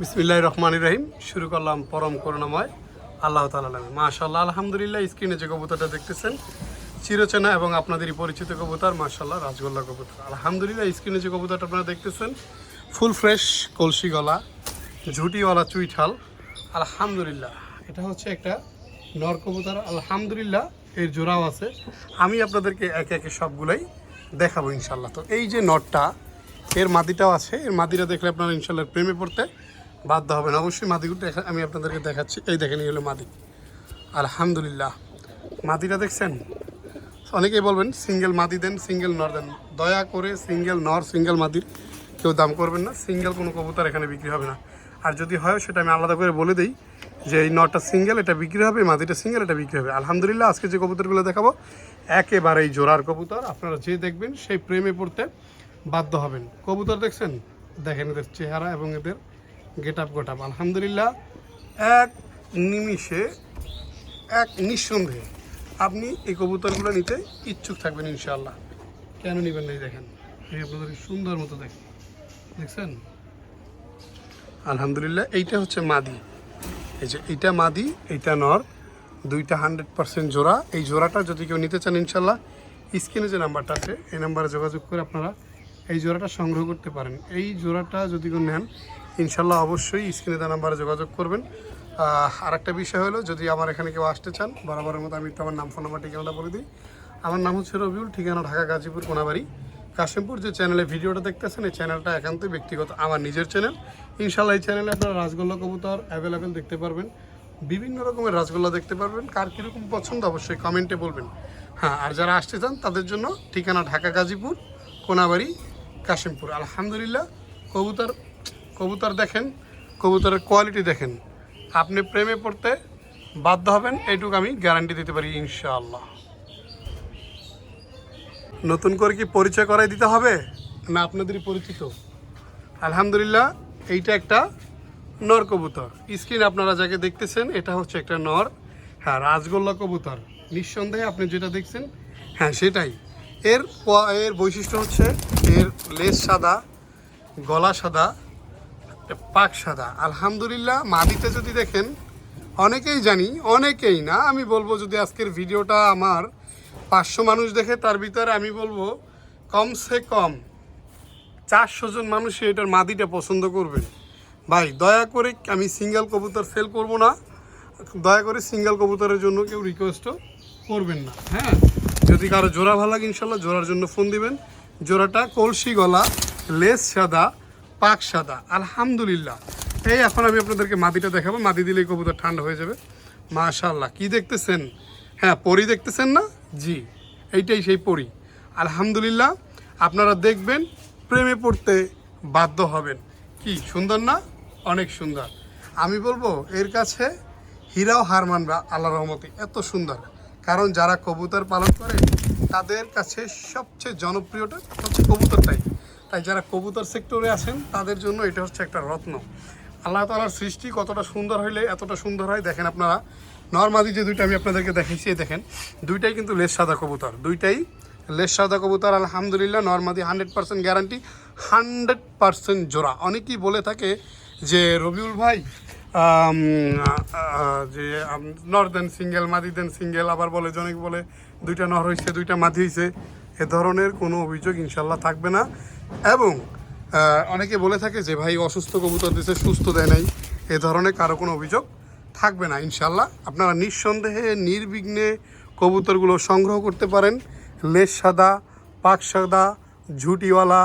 বিসমিল্লাহির রহমানির রহিম। শুরু করলাম পরম করুণাময় আল্লাহ তাআলার নামে। মাশাআল্লাহ, আলহামদুলিল্লাহ। স্ক্রিনে যে কবুতরটা দেখতেছেন চিরচেনা এবং আপনাদেরই পরিচিত কবুতর, মাশাআল্লাহ, রাজগোল্লা কবুতর। আলহামদুলিল্লাহ, স্ক্রিনে যে কবুতরটা আপনারা দেখতেছেন ফুল ফ্রেশ, কলসি গলা, ঝুটিওয়ালা চুইঠাল। আলহামদুলিল্লাহ, এটা হচ্ছে একটা নর কবুতর। আলহামদুলিল্লাহ, এর জোড়াও আছে। আমি আপনাদেরকে একে একে সবগুলাই দেখাবো ইনশাল্লাহ। তো এই যে নরটা, এর মাদিটাও আছে। এর মাদিটা দেখলে আপনারা ইনশাল্লাহ প্রেমে পড়তে বাধ্য হবেন। অবশ্যই মাদিগুলো আমি আপনাদেরকে দেখাচ্ছি। এই দেখেন, এই হলো মাদি। আলহামদুলিল্লাহ, মাদিটা দেখছেন? অনেকেই বলবেন সিঙ্গেল মাদি দেন, সিঙ্গেল নর দেন। দয়া করে সিঙ্গেল নর, সিঙ্গেল মাদির কেউ দাম করবেন না। সিঙ্গেল কোনো কবুতর এখানে বিক্রি হবে না। আর যদি হয় সেটা আমি আলাদা করে বলে দিই যে এই নরটা সিঙ্গেল, এটা বিক্রি হবে, মাদিটা সিঙ্গেল, এটা বিক্রি হবে। আলহামদুলিল্লাহ, আজকে যে কবুতরগুলো দেখাবো একেবারেই জোড়ার কবুতর। আপনারা যে দেখবেন সেই প্রেমে পড়তে বাধ্য হবেন। কবুতর দেখছেন? দেখেন এদের চেহারা এবং এদের গেট আপ গোটাপ। আলহামদুলিল্লাহ, এক নিমিষে, এক নিঃসন্দেহে আপনি এই কবুতরগুলো নিতে ইচ্ছুক থাকবেন ইনশাআল্লাহ। কেন নেবেন না? দেখেন, এই আপনাদের সুন্দর মতো দেখেন, দেখছেন? আলহামদুলিল্লাহ, এইটা হচ্ছে মাদি। এই যে এইটা মাদি, এইটা নর, দুইটা 100% জোড়া। এই জোড়াটা যদি কেউ নিতে চান ইনশাআল্লাহ স্ক্রিনে যে নাম্বারটা আছে এই নাম্বারে যোগাযোগ করে আপনারা এই জোড়াটা সংগ্রহ করতে পারেন। এই জোড়াটা যদি কেউ নেন ইনশাআল্লাহ অবশ্যই স্ক্রিনে দেওয়া নাম্বারে যোগাযোগ করবেন। আর একটা বিষয় হলো, যদি আমার এখানে কেউ আসতে চান বরাবরের মতো আমি তো আমার নাম, ফোন নাম্বার, ঠিকানাটা বলে দিই। আমার নাম হচ্ছে রবিউল, ঠিকানা ঢাকা গাজীপুর কোনাবাড়ি কাশিমপুর। যে চ্যানেলে ভিডিওটা দেখতেছেন এই চ্যানেলটা একান্তই ব্যক্তিগত আমার নিজের চ্যানেল। ইনশাআল্লাহ এই চ্যানেলে আপনারা রাজগোল্লা কবুতর অ্যাভেলেবেল দেখতে পারবেন, বিভিন্ন রকমের রাজগোল্লা দেখতে পারবেন। কার কীরকম পছন্দ অবশ্যই কমেন্টে বলবেন। হ্যাঁ, আর যারা আসতে চান তাদের জন্য ঠিকানা ঢাকা গাজীপুর কোনাবাড়ি কাশিমপুর। আলহামদুলিল্লাহ, কবুতর দেখেন, কবুতরের কোয়ালিটি দেখেন, আপনি প্রেমে পড়তে বাধ্য হবেন, এইটুকু আমি গ্যারান্টি দিতে পারি ইনশাআল্লাহ। নতুন করে কি পরিচয় করাই দিতে হবে না আপনাদেরই পরিচিত? আলহামদুলিল্লাহ, এইটা একটা নর কবুতর। স্ক্রিন আপনারা যাকে দেখতেছেন এটা হচ্ছে একটা নর। হ্যাঁ, রাজগোল্লা কবুতর নিঃসন্দেহে আপনি যেটা দেখছেন হ্যাঁ সেটাই। এর বৈশিষ্ট্য হচ্ছে এর লেজ সাদা, গলা সাদা, পাক সাদা। আলহামদুলিল্লাহ, মাদিতে যদি দেখেন, অনেকেই জানি, অনেকেই না, আমি বলবো যদি আজকের ভিডিওটা আমার 500 মানুষ দেখে তার ভিতরে আমি বলবো কমসে কম 400 জন মানুষই এটার মাদিটা পছন্দ করবেন। ভাই দয়া করে, আমি সিঙ্গেল কবুতর সেল করব না, দয়া করে সিঙ্গেল কবুতরের জন্য কেউ রিকোয়েস্টও করবেন না। হ্যাঁ, যদি কারো জোড়া ভালো লাগে ইনশাল্লাহ জোড়ার জন্য ফোন দিবেন। জোড়াটা কলসি গলা, লেজ সাদা, পাক সাদা। আলহামদুলিল্লাহ, এই এখন আমি আপনাদেরকে মাদিটা দেখাবো। মাদি দিলেই কবুতর ঠান্ডা হয়ে যাবে। মাশাআল্লাহ, কি দেখতেছেন? হ্যাঁ, পরি দেখতেছেন না? জি, এইটাই সেই পরি। আলহামদুলিল্লাহ, আপনারা দেখবেন প্রেমে পড়তে বাধ্য হবেন। কি সুন্দর না? অনেক সুন্দর। আমি বলবো এর কাছে হীরাও হার মানবে আল্লাহর রহমতে, এত সুন্দর। কারণ যারা কবুতর পালন করে তাদের কাছে সবচেয়ে জনপ্রিয়টা হচ্ছে কবুতরটাই। তাই যারা কবুতর সেক্টরে আছেন তাদের জন্য এটা হচ্ছে একটা রত্ন। আল্লাহ তাআলার সৃষ্টি কতটা সুন্দর হইলে এতটা সুন্দর হয় দেখেন আপনারা। নরমাদি যে দুইটা আমি আপনাদেরকে দেখাইছি, দেখেন দুইটাই কিন্তু লেজ সাদা কবুতর, দুইটাই লেজ সাদা কবুতর। আলহামদুলিল্লাহ, নরমাদি 100% গ্যারান্টি, 100% জোড়া। অনেকেই বলে থাকে যে রবিউল ভাই যে নর দেন সিঙ্গেল, মাদি দেন সিঙ্গেল। আবার বলে যে অনেক বলে দুইটা নর হয়েছে, দুইটা মাদি হয়েছে। এ ধরনের কোনো অভিযোগ ইনশাল্লাহ থাকবে না। এবং অনেকে বলে থাকে যে ভাই অসুস্থ কবুতর দিয়েছে, সুস্থ দেয় নাই। এ ধরনের কারো কোনো অভিযোগ থাকবে না ইনশাল্লাহ। আপনারা নিঃসন্দেহে নির্বিঘ্নে কবুতরগুলো সংগ্রহ করতে পারেন। লেজ সাদা, পাক সাদা, ঝুটিওয়ালা,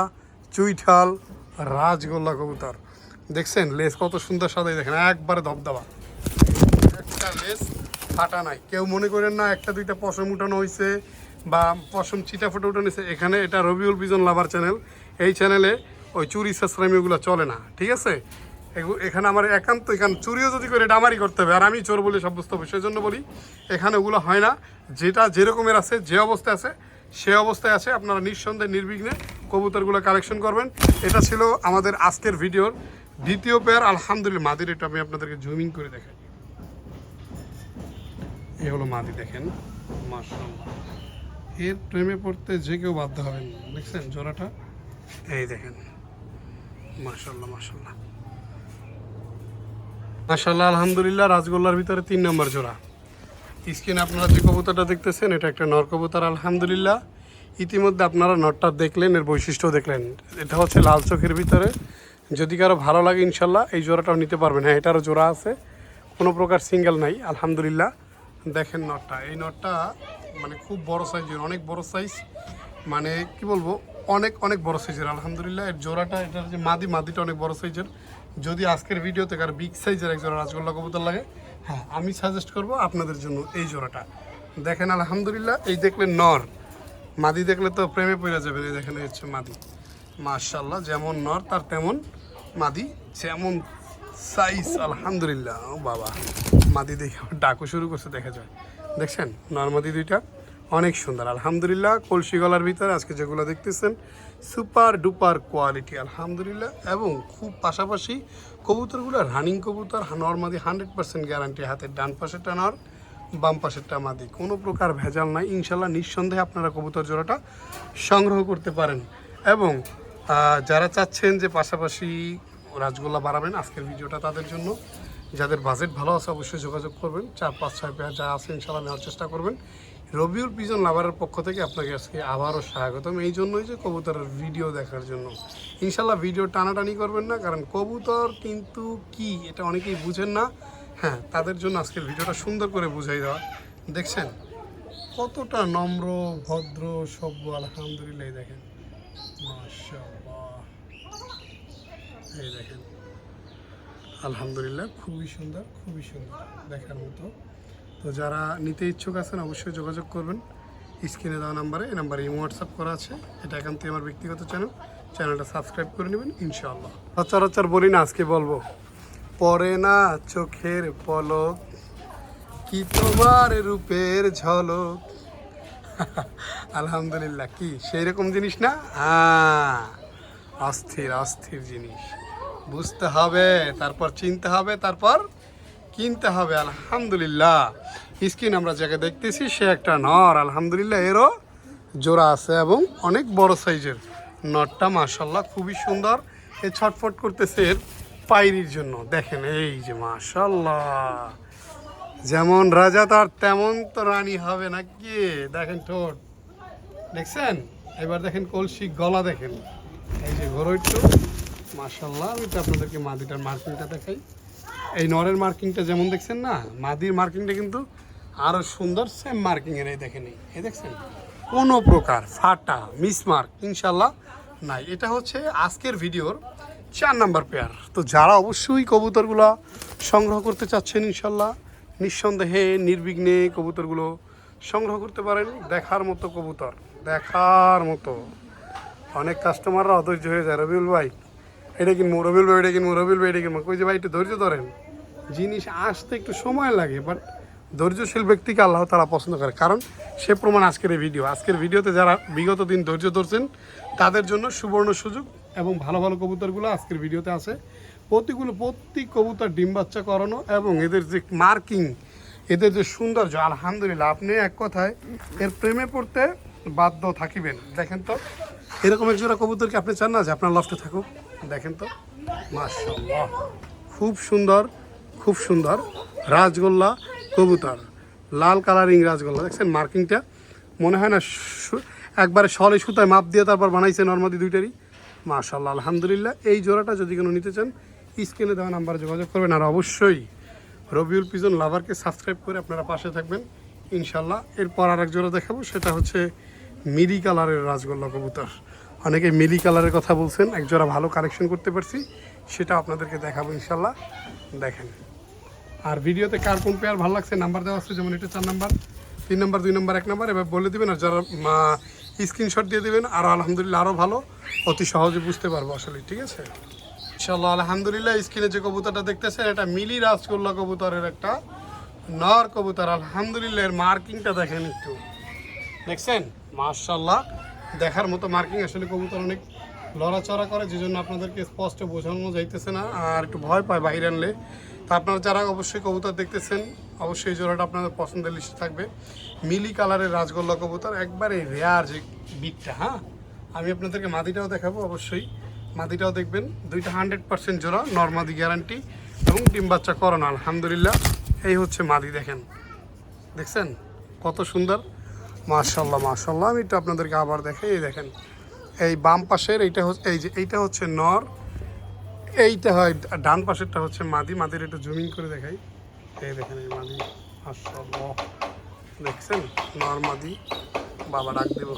চুইঠাল, রাজগোল্লা কবুতর। দেখছেন লেজ কত সুন্দর সাদাই, দেখেন একবারে ধবধবা, একটা লেজ ফাটা নাই। কেউ মনে করেন না একটা দুইটা পশম উঠানো হয়েছে বা পশম চিটা ফুটে উঠানো হয়েছে। এখানে এটা রবিউল বিজন লাভার চ্যানেল, এই চ্যানেলে ওই চুরি সাশ্রামি ওগুলো চলে না, ঠিক আছে? এখানে আমার একান্ত, এখানে চুরিও যদি করে এটা আমারই করতে হবে, আর আমি চোর বলে সাব্যস্ত হবে। সেই জন্য বলি এখানে ওগুলো হয় না। যেটা যেরকমের আছে, যে অবস্থায় আছে সে অবস্থায় আছে। আপনারা নিঃসন্দেহে নির্বিঘ্নে কবুতরগুলো কালেকশন করবেন। এটা ছিল আমাদের আজকের ভিডিওর দ্বিতীয় পেয়ার। আলহামদুলিল্লাহ, মাদির এটা আমি আপনাদেরকে জুমিং করে দেখাই। এই হলো মাদি, দেখেন মাশাআল্লাহ, এর প্রেমে পড়তে যে কেউ বাধ্য হবেন। দেখছেন জোড়াটা? এই দেখেন, মাশাআল্লাহ মাশাআল্লাহ। মাশাআল্লাহ আলহামদুলিল্লাহ, রাজগোল্লার ভিতরে 3 নম্বর জোড়া। স্ক্রিনে আপনারা যে কবুতরটা দেখতেছেন এটা একটা নর কবুতর আলহামদুলিল্লাহ। ইতিমধ্যে আপনারা নরটা দেখলেন, এর বৈশিষ্ট্য দেখলেন। এটা হচ্ছে লাল চোখের ভিতরে। যদি কারো ভালো লাগে ইনশাল্লাহ এই জোড়াটাও নিতে পারবেন। হ্যাঁ, এটারও জোড়া আছে, কোনো প্রকার সিঙ্গেল নাই আলহামদুলিল্লাহ। দেখেন নরটা, এই নরটা মানে খুব বড় সাইজের, অনেক বড় সাইজ, মানে কি বলবো, অনেক অনেক বড় সাইজের আলহামদুলিল্লাহ। এর জোড়াটা, এটার যে মাদিটা অনেক বড় সাইজের। যদি আজকের ভিডিওতে কার বিগ সাইজের এক জোড়া রাজগোল্লা কবুতর লাগে, হ্যাঁ আমি সাজেস্ট করব আপনাদের জন্য এই জোড়াটা। দেখেন আলহামদুলিল্লাহ, এই দেখলেন নর, মাদি দেখলে তো প্রেমে পড়ে যাবেন। এই দেখেন, এই হচ্ছে মাদি। মাশাআল্লাহ, যেমন নর তার তেমন মাদি, যেমন সাইজ আলহামদুলিল্লাহ। ও বাবা, মাদি দেখে আবার ডাকও শুরু করছে, দেখা যায়। দেখছেন নর মাদি দুইটা অনেক সুন্দর আলহামদুলিল্লাহ। কলসি গলার ভিতরে আজকে যেগুলো দেখতেছেন সুপার ডুপার কোয়ালিটি আলহামদুলিল্লাহ। এবং খুব পাশাপাশি কবুতরগুলো রানিং কবুতর, নর মাদি 100% গ্যারান্টি। হাতের ডান পাশেরটা নর, বাম পাশেরটা মাদি, কোনো প্রকার ভেজাল নাই ইনশাল্লাহ। নিঃসন্দেহে আপনারা কবুতর জোড়াটা সংগ্রহ করতে পারেন। এবং যারা চাচ্ছেন যে পাশাপাশি রাজগোল্লা বাড়াবেন, আজকের ভিডিওটা তাদের জন্য। যাদের বাজেট ভালো আছে অবশ্যই যোগাযোগ করবেন। 4-5-6 পেয়ার যা আছে ইনশাল্লাহ নেওয়ার চেষ্টা করবেন। রবিউল পিজন লাভারের পক্ষ থেকে আপনাকে আজকে আবারও স্বাগতম, এই জন্যই যে কবুতরের ভিডিও দেখার জন্য। ইনশাল্লাহ ভিডিও টানাটানি করবেন না, কারণ কবুতর কিন্তু কি এটা অনেকেই বুঝেন না। হ্যাঁ, তাদের জন্য আজকের ভিডিওটা সুন্দর করে বুঝাই দেওয়া। দেখছেন কতটা নম্র ভদ্র সভ্য আলহামদুলিল্লাহ। দেখেন মাশাআল্লাহ, এই দেখেন আলহামদুলিল্লাহ, খুবই সুন্দর, খুবই সুন্দর দেখার মতো। তো যারা নিতে ইচ্ছুক আছেন অবশ্যই যোগাযোগ করবেন স্ক্রিনে দেওয়া নাম্বারে। এই নাম্বারে হোয়াটসঅ্যাপ করা আছে, এটা একান্তই আমার ব্যক্তিগত চ্যানেলটা সাবস্ক্রাইব করে নেবেন ইনশাআল্লাহ। সচরাচর বলি না, আজকে বলবো, পরে না চোখের পলক কি তোমার রূপের ঝলক। আলহামদুলিল্লাহ, কি সেই রকম জিনিস না? হ্যাঁ, অস্থির অস্থির জিনিস। বুঝতে হবে, তারপর চিনতে হবে, তারপর কিনতে হবে আলহামদুলিল্লাহ। স্ক্রিন আমরা যাকে দেখতেছি সে একটা নর আলহামদুলিল্লাহ, এরও জোড়া আছে এবং অনেক বড় সাইজের। নরটা মাশাআল্লাহ খুবই সুন্দর। এ ছটফট করতেছে এর পায়রির জন্য। দেখেন এই যে মাশাআল্লাহ, যেমন রাজা তার তেমন তো রানী হবে নাকি। দেখেন ঠোঁট দেখছেন, এবার দেখেন কলসি গলা, দেখেন এই যে ঘোরো একটু মাশাআল্লাহ। আমি তো আপনাদেরকে মাদিটার মার্কিংটা দেখাই। এই নরের মার্কিংটা যেমন দেখছেন না, মাদির মার্কিংটা কিন্তু আরও সুন্দর, সেম মার্কিংয়ের। এই দেখেন, এই দেখছেন কোনো প্রকার ফাটা মিসমার্ক ইনশাল্লাহ নাই। এটা হচ্ছে আজকের ভিডিওর 4 নাম্বার পেয়ার। তো যারা অবশ্যই কবুতরগুলো সংগ্রহ করতে চাচ্ছেন ইনশাল্লাহ নিঃসন্দেহে নির্বিঘ্নে কবুতরগুলো সংগ্রহ করতে পারেন। দেখার মতো কবুতর, দেখার মতো। অনেক কাস্টমাররা অধৈর্য হয়ে যায়, রবিউল ভাই এটা কিনবো, রবিউল ভাই এটা কিনবো, রবিউল ভাই এটা কিনবো। কই যে ভাই একটু ধৈর্য ধরেন, জিনিস আসতে একটু সময় লাগে, বাট ধৈর্যশীল ব্যক্তিকে আল্লাহ তাআলা পছন্দ করে। কারণ সে প্রমাণ আজকের এই ভিডিও। আজকের ভিডিওতে যারা বিগত দিন ধৈর্য ধরছেন তাদের জন্য সুবর্ণ সুযোগ। এবং ভালো ভালো কবুতরগুলো আজকের ভিডিওতে আছে। প্রতি কবুতর ডিম বাচ্চা করানো, এবং এদের যে মার্কিং, এদের যে সৌন্দর্য আলহামদুলিল্লাহ, আপনি এক কথায় এর প্রেমে পড়তে বাধ্য থাকিবেন। দেখেন তো, এরকম এক জোড়া কবুতর কি আপনি চান না যে আপনার লফটে থাকুক? দেখেন তো মাশাআল্লাহ, খুব সুন্দর, খুব সুন্দর রাজগোল্লা কবুতর, লাল কালারিং রাজগোল্লা। দেখছেন মার্কিংটা, মনে হয় না একবারে সলে সুতায় মাপ দিয়ে তারপর বানাইছে নর্মাদি দুইটারই। মাশাআল্লাহ আলহামদুলিল্লাহ। এই জোড়াটা যদি কোনো নিতে চান স্ক্রিনে দেওয়া নাম্বারে যোগাযোগ করবেন। আর অবশ্যই রবিউল পিজন লাভারকে সাবস্ক্রাইব করে আপনারা পাশে থাকবেন ইনশাল্লাহ। এরপর আর এক জোড়া দেখাবো, সেটা হচ্ছে মিলি কালারের রাজগোল্লা কবুতর। অনেকে মিলি কালারের কথা বলছেন, এক জোড়া ভালো কালেকশন করতে পারছি, সেটা আপনাদেরকে দেখাবো ইনশাল্লাহ। দেখেন, আর ভিডিওতে কার কোন পেয়ার ভালো লাগছে নাম্বার দেওয়া আছে, যেমন এটা 4 নাম্বার, 3 নাম্বার, 2 নাম্বার, 1 নাম্বার, এবার বলে দেবেন। আর যারা স্ক্রিনশট দিয়ে দেবেন আরও আলহামদুলিল্লাহ আরও ভালো, অতি সহজে বুঝতে পারবো আসলে। ঠিক আছে ইনশাল্লাহ আলহামদুলিল্লাহ। স্ক্রিনে যে কবুতরটা দেখতেছেন এটা মিলি রাজগোল্লা কবুতরের একটা নর কবুতর আলহামদুলিল্লাহ। এর মার্কিংটা দেখেন একটু, দেখছেন মাশাআল্লাহ, দেখার মতো মার্কিং। আসলে কবুতর অনেক লড়াচড়া করে, যে জন্য আপনাদেরকে স্পষ্ট বোঝানো যাইতেছে না, আর একটু ভয় পায় বাইরে আনলে। তা আপনারা যারা অবশ্যই কবুতর দেখতেছেন অবশ্যই এই জোড়াটা আপনাদের পছন্দের লিস্টে থাকবে। মিলি কালারের রাজগোল্লা কবুতর, একবারে রেয়ার যে বিটটা। হ্যাঁ, আমি আপনাদেরকে মাদিটাও দেখাবো, অবশ্যই মাদিটাও দেখবেন। দুইটা 100% জোড়া, নর্মাদি গ্যারান্টি। এবং ডিম বাচ্চা করানো। আলহামদুলিল্লাহ এই হচ্ছে মাদি, দেখেন দেখছেন কত সুন্দর, মাশাআল্লাহ মাশাআল্লাহ। আমি একটু আপনাদেরকে আবার দেখাই, এই দেখেন এই বাম পাশের এইটা হচ্ছে, এই যে এইটা হচ্ছে নর, এইটা হয় ডান পাশেরটা হচ্ছে মাদি। মাদির একটু জুমিং করে দেখাই, এই দেখেন এই মাদি, মাশাআল্লাহ দেখছেন নর মাদি। বাবা ডাক দেব,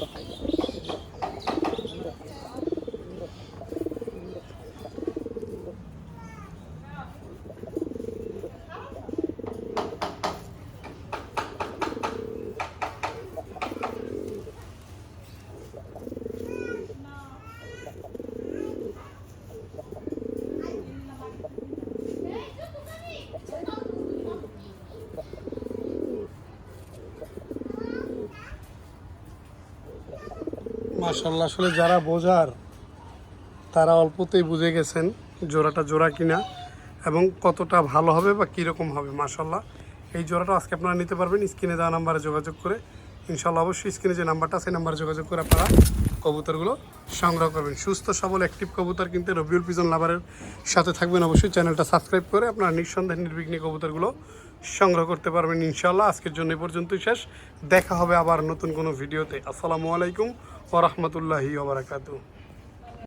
মাশাআল্লাহ। আসলে যারা বোঝার তারা অল্পতেই বুঝে গেছেন জোড়াটা জোড়া কিনা এবং কতটা ভালো হবে বা কীরকম হবে। মাশাআল্লাহ এই জোড়াটা আজকে আপনারা নিতে পারবেন স্ক্রিনে দেওয়া নাম্বারে যোগাযোগ করে। ইনশাআল্লাহ অবশ্যই স্ক্রিনে যে নাম্বারটা সেই নাম্বারে যোগাযোগ করে আপনারা কবুতরগুলো সংগ্রহ করবেন। সুস্থ সবল অ্যাক্টিভ কবুতর কিনতে রবিউল পিজন লাভারের সাথে থাকবেন। অবশ্যই চ্যানেলটা সাবস্ক্রাইব করে আপনারা নিঃসন্দেহে নির্বিঘ্নে কবুতরগুলো সংগ্রহ করতে পারবেন ইনশাআল্লাহ। আজকের জন্য এই পর্যন্তই শেষ, দেখা হবে আবার নতুন কোনো ভিডিওতে। আসসালামু আলাইকুম ওয়া রাহমাতুল্লাহি ওয়া বারাকাতুহু।